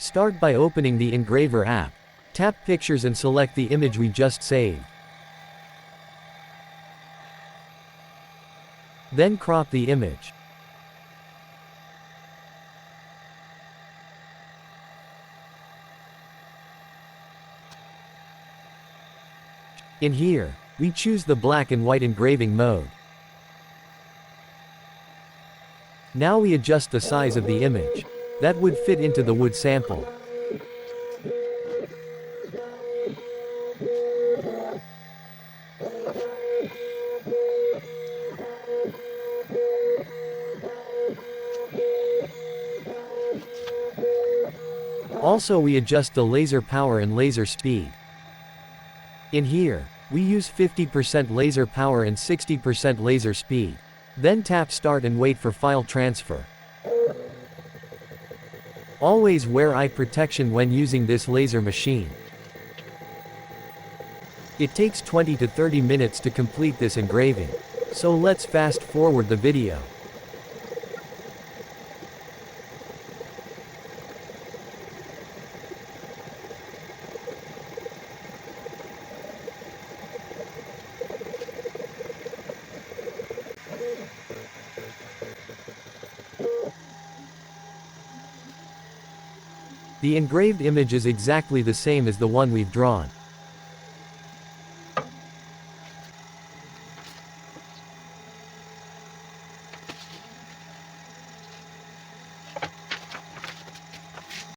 Start by opening the Engraver app. Tap Pictures and select the image we just saved. Then crop the image. In here, we choose the black and white engraving mode. Now we adjust the size of the image. That would fit into the wood sample. Also we adjust the laser power and laser speed. In here, we use 50% laser power and 60% laser speed. Then tap Start and wait for file transfer. Always wear eye protection when using this laser machine. It takes 20 to 30 minutes to complete this engraving. So let's fast forward the video. The engraved image is exactly the same as the one we've drawn.